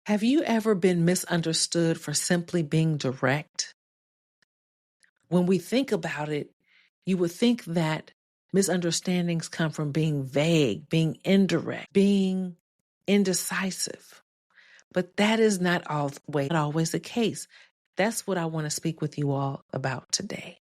Have you ever been misunderstood for simply being direct? When we think about it, you would think that misunderstandings come from being vague, being indirect, being indecisive. But that is not always the case. That's what I want to speak with you all about today.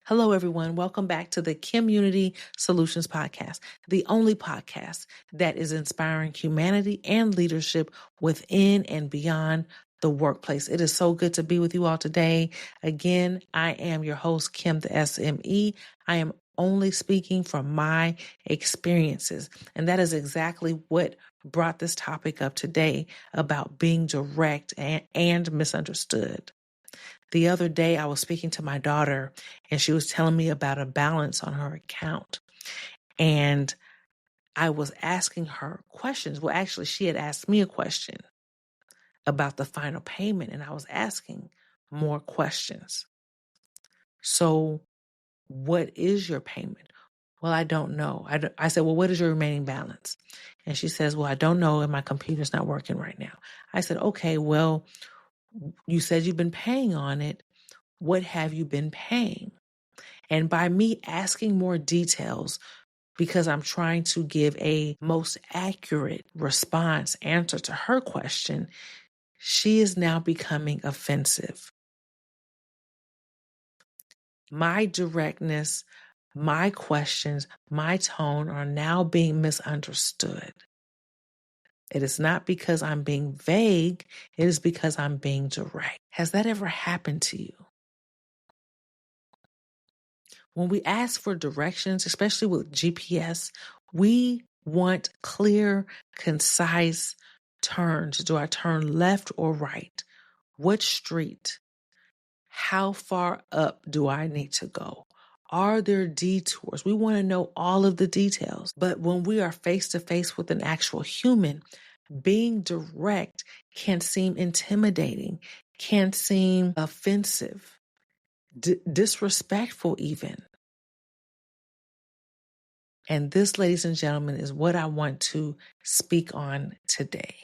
Hello, everyone. Welcome back to the Community Solutions Podcast, the only podcast that is inspiring humanity and leadership within and beyond the workplace. It is so good to be with you all today. Again, I am your host, Kim the SME. I am only speaking from my experiences. And that is exactly what brought this topic up today about being direct and misunderstood. The other day, I was speaking to my daughter and she was telling me about a balance on her account. And I was asking her questions. Well, actually, she had asked me a question about the final payment, and I was asking more questions. So, what is your payment? Well, I don't know. I said, well, what is your remaining balance? And she says, well, I don't know, and my computer's not working right now. I said, okay, well, you said you've been paying on it. What have you been paying? And by me asking more details, because I'm trying to give a most accurate answer to her question, she is now becoming offensive. My directness, my questions, my tone are now being misunderstood. It is not because I'm being vague. It is because I'm being direct. Has that ever happened to you? When we ask for directions, especially with GPS, we want clear, concise turns. Do I turn left or right? What street? How far up do I need to go? Are there detours? We want to know all of the details. But when we are face to face with an actual human, being direct can seem intimidating, can seem offensive, disrespectful even. And this, ladies and gentlemen, is what I want to speak on today.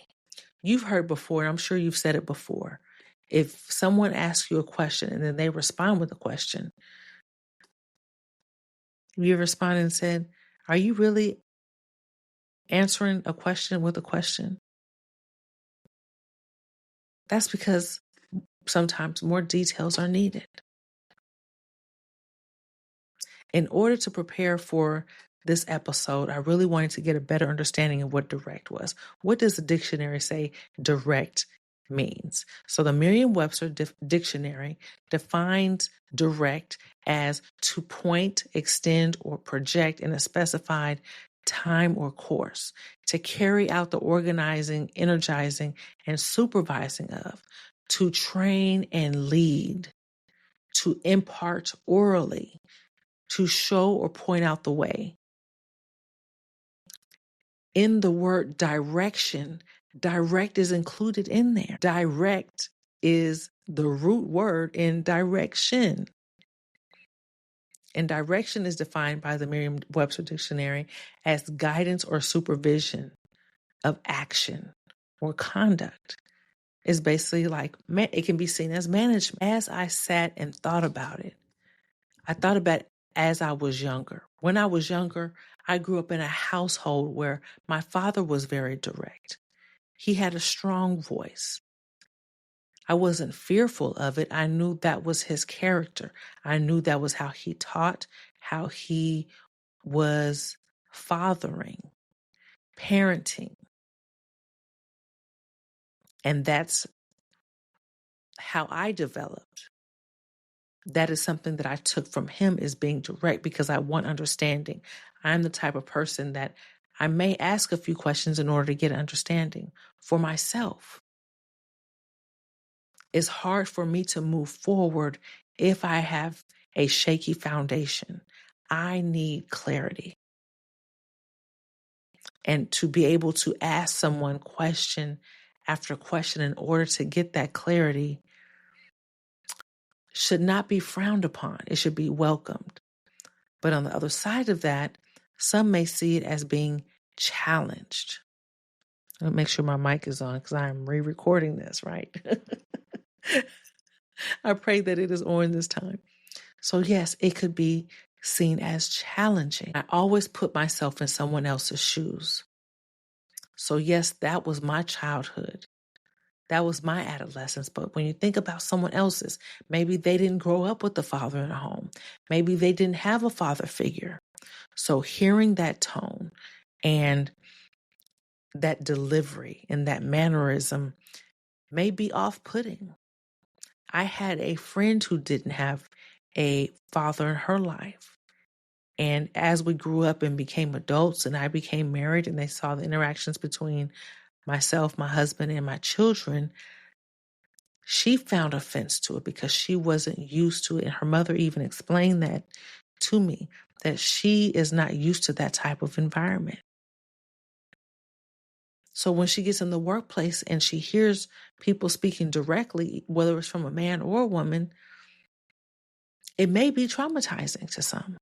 You've heard before, and I'm sure you've said it before. If someone asks you a question and then they respond with a question, you responded and said, are you really answering a question with a question? That's because sometimes more details are needed. In order to prepare for this episode, I really wanted to get a better understanding of what direct was. What does the dictionary say direct means? So the Merriam-Webster dictionary defines direct as to point, extend, or project in a specified time or course, to carry out the organizing, energizing, and supervising of, to train and lead, to impart orally, to show or point out the way. In the word direction, direct is included in there. Direct is the root word in direction. And direction is defined by the Merriam-Webster dictionary as guidance or supervision of action or conduct. It's basically like, it can be seen as management. As I sat and thought about it, I thought about it as I was younger. When I was younger, I grew up in a household where my father was very direct. He had a strong voice. I wasn't fearful of it. I knew that was his character. I knew that was how he taught, how he was fathering, parenting. And that's how I developed. That is something that I took from him, is being direct, because I want understanding. I'm the type of person that I may ask a few questions in order to get understanding for myself. It's hard for me to move forward if I have a shaky foundation. I need clarity. And to be able to ask someone question after question in order to get that clarity should not be frowned upon. It should be welcomed. But on the other side of that, some may see it as being challenged. I'll make sure my mic is on because I'm re-recording this, right? I pray that it is on this time. So yes, it could be seen as challenging. I always put myself in someone else's shoes. So yes, that was my childhood. That was my adolescence. But when you think about someone else's, maybe they didn't grow up with a father in a home. Maybe they didn't have a father figure. So hearing that tone and that delivery and that mannerism may be off-putting. I had a friend who didn't have a father in her life. And as we grew up and became adults and I became married and they saw the interactions between myself, my husband, and my children, she found offense to it because she wasn't used to it. And her mother even explained that to me, that she is not used to that type of environment. So when she gets in the workplace and she hears people speaking directly, whether it's from a man or a woman, it may be traumatizing to some.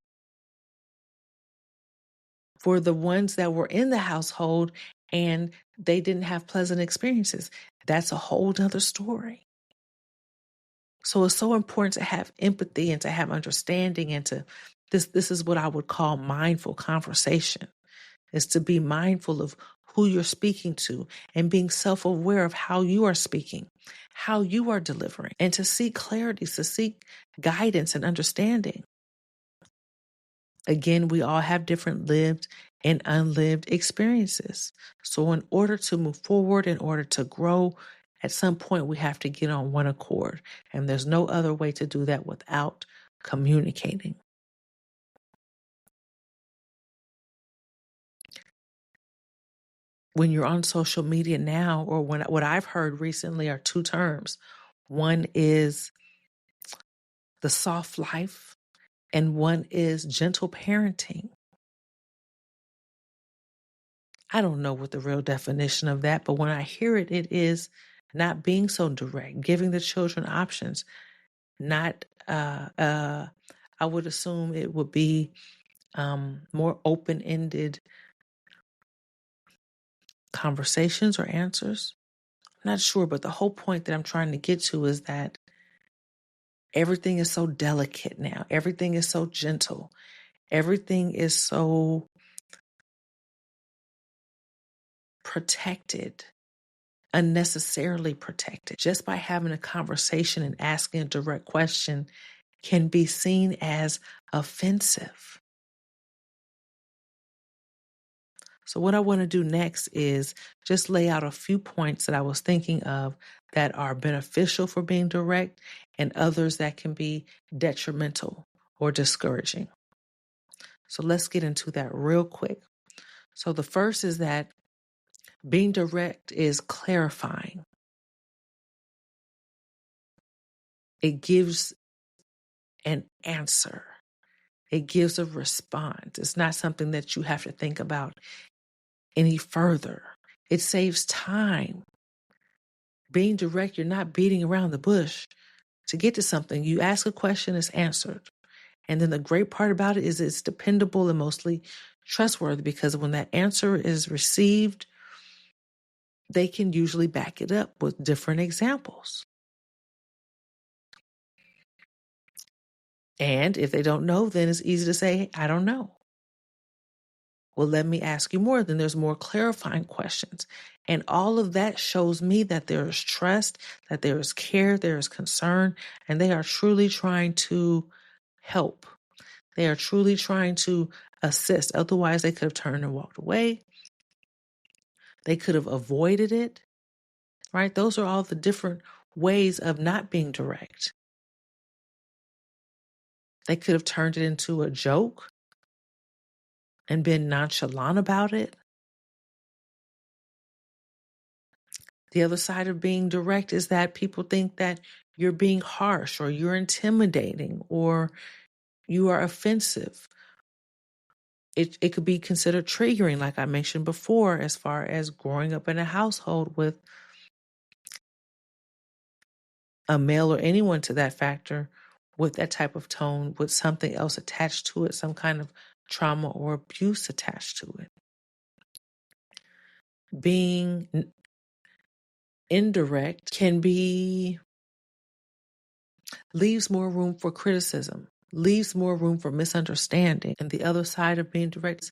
For the ones that were in the household and they didn't have pleasant experiences, that's a whole nother story. So it's so important to have empathy and to have understanding and to this is what I would call mindful conversation, is to be mindful of who you're speaking to and being self-aware of how you are speaking, how you are delivering, and to seek clarity, to seek guidance and understanding. Again, we all have different lived and unlived experiences. So in order to move forward, in order to grow, at some point we have to get on one accord. And there's no other way to do that without communicating. When you're on social media now, or what I've heard recently are two terms. One is the soft life, and one is gentle parenting. I don't know what the real definition of that, but when I hear it, it is not being so direct, giving the children options, not, I would assume it would be more open-ended conversations or answers. I'm not sure, but the whole point that I'm trying to get to is that everything is so delicate now. Everything is so gentle. Everything is so protected, unnecessarily protected. Just by having a conversation and asking a direct question can be seen as offensive. So what I want to do next is just lay out a few points that I was thinking of that are beneficial for being direct and others that can be detrimental or discouraging. So let's get into that real quick. So the first is that being direct is clarifying. It gives an answer. It gives a response. It's not something that you have to think about any further. It saves time. Being direct, you're not beating around the bush to get to something. You ask a question, it's answered. And then the great part about it is it's dependable and mostly trustworthy, because when that answer is received, they can usually back it up with different examples. And if they don't know, then it's easy to say, hey, I don't know. Well, let me ask you more. Then there's more clarifying questions. And all of that shows me that there is trust, that there is care, there is concern, and they are truly trying to help. They are truly trying to assist. Otherwise, they could have turned and walked away. They could have avoided it, right? Those are all the different ways of not being direct. They could have turned it into a joke and been nonchalant about it. The other side of being direct is that people think that you're being harsh or you're intimidating or you are offensive. It could be considered triggering, like I mentioned before, as far as growing up in a household with a male or anyone to that factor with that type of tone, with something else attached to it, some kind of trauma or abuse attached to it. Being indirect can leaves more room for criticism, leaves more room for misunderstanding. And the other side of being direct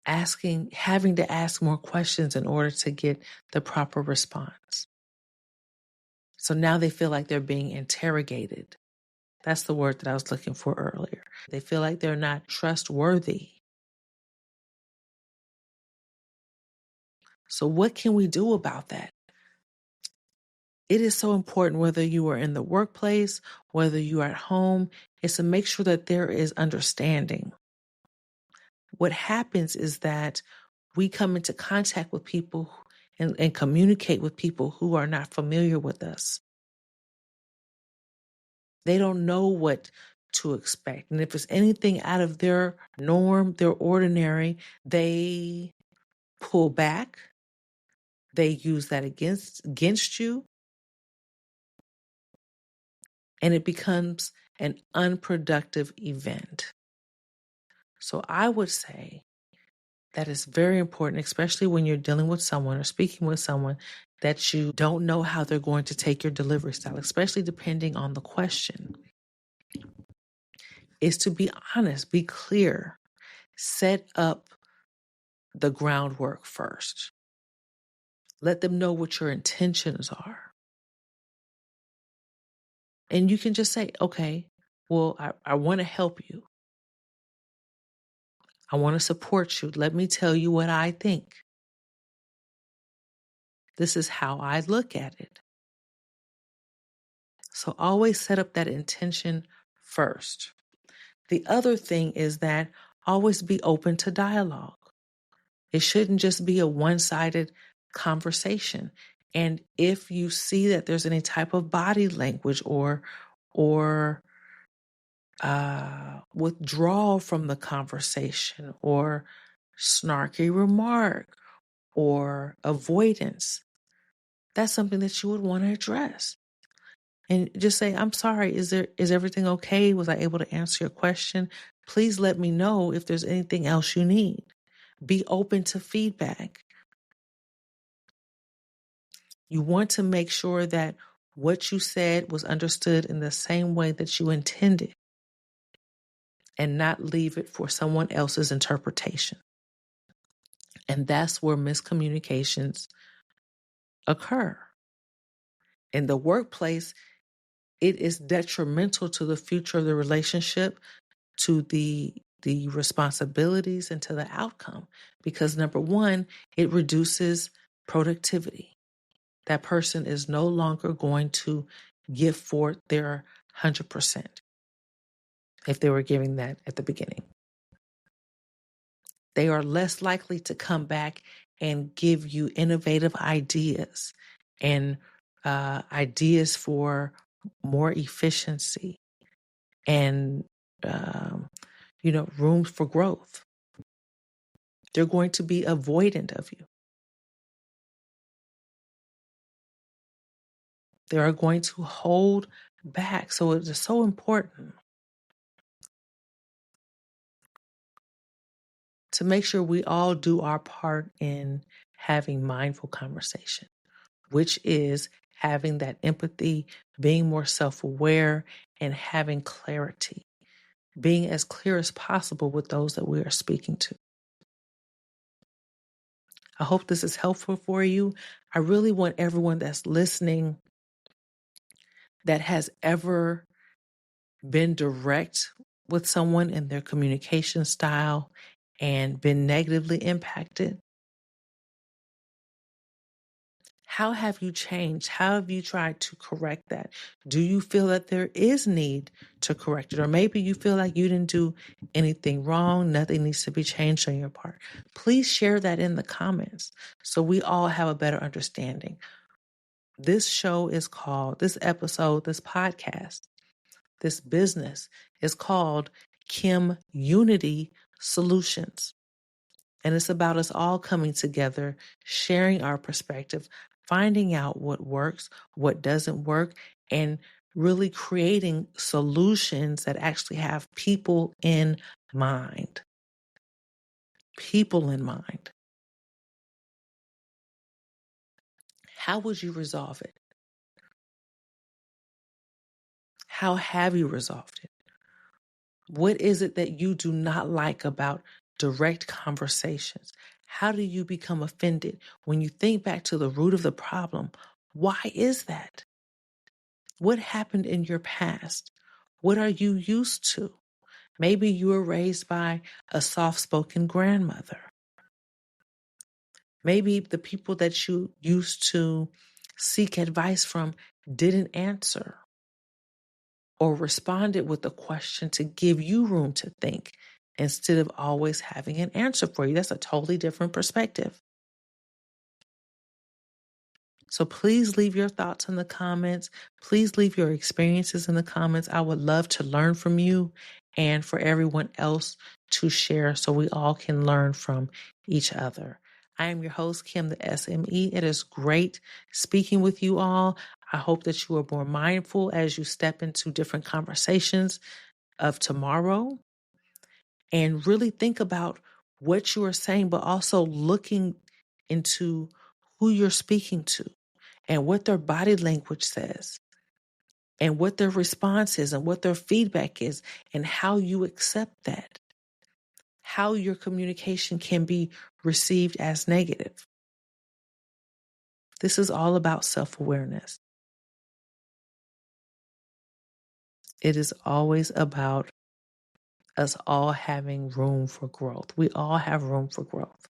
is having to ask more questions in order to get the proper response. So now they feel like they're being interrogated. That's the word that I was looking for earlier. They feel like they're not trustworthy. So what can we do about that? It is so important, whether you are in the workplace, whether you are at home, is to make sure that there is understanding. What happens is that we come into contact with people and communicate with people who are not familiar with us. They don't know what to expect. And if it's anything out of their norm, their ordinary, they pull back. They use that against you. And it becomes an unproductive event. So I would say that it's very important, especially when you're dealing with someone or speaking with someone that you don't know how they're going to take your delivery style, especially depending on the question, is to be honest, be clear, set up the groundwork first. Let them know what your intentions are. And you can just say, okay, well, I want to help you. I want to support you. Let me tell you what I think. This is how I look at it. So always set up that intention first. The other thing is that always be open to dialogue. It shouldn't just be a one-sided conversation. And if you see that there's any type of body language or withdrawal from the conversation or snarky remark or avoidance, that's something that you would want to address. And just say, I'm sorry, is everything okay? Was I able to answer your question? Please let me know if there's anything else you need. Be open to feedback. You want to make sure that what you said was understood in the same way that you intended and not leave it for someone else's interpretation. And that's where miscommunications occur. In the workplace, it is detrimental to the future of the relationship, to the responsibilities, and to the outcome. Because number one, it reduces productivity. That person is no longer going to give forth their 100% if they were giving that at the beginning. They are less likely to come back and give you innovative ideas and ideas for more efficiency and room for growth. They're going to be avoidant of you. They are going to hold back. So it is so important to make sure we all do our part in having mindful conversation, which is having that empathy, being more self-aware, and having clarity, being as clear as possible with those that we are speaking to. I hope this is helpful for you. I really want everyone that's listening that has ever been direct with someone in their communication style and been negatively impacted. How have you changed? How have you tried to correct that? Do you feel that there is need to correct it? Or maybe you feel like you didn't do anything wrong, nothing needs to be changed on your part. Please share that in the comments so we all have a better understanding. This show is called, this episode, this podcast, this business is called Kim Unity Solutions. And it's about us all coming together, sharing our perspective, finding out what works, what doesn't work, and really creating solutions that actually have people in mind. people in mind, how would you resolve it? How have you resolved it? What is it that you do not like about direct conversations? How do you become offended? When you think back to the root of the problem, why is that? What happened in your past? What are you used to? Maybe you were raised by a soft-spoken grandmother. Maybe the people that you used to seek advice from didn't answer or responded with a question to give you room to think instead of always having an answer for you. That's a totally different perspective. So please leave your thoughts in the comments. Please leave your experiences in the comments. I would love to learn from you and for everyone else to share so we all can learn from each other. I am your host, Kim, the SME. It is great speaking with you all. I hope that you are more mindful as you step into different conversations of tomorrow and really think about what you are saying, but also looking into who you're speaking to and what their body language says and what their response is and what their feedback is and how you accept that, how your communication can be received as negative. This is all about self-awareness. It is always about us all having room for growth. We all have room for growth.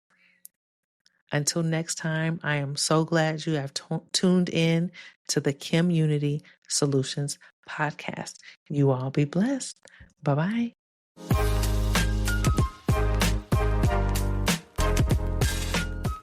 Until next time, I am so glad you have tuned in to the Community Solutions podcast. You all be blessed. Bye-bye.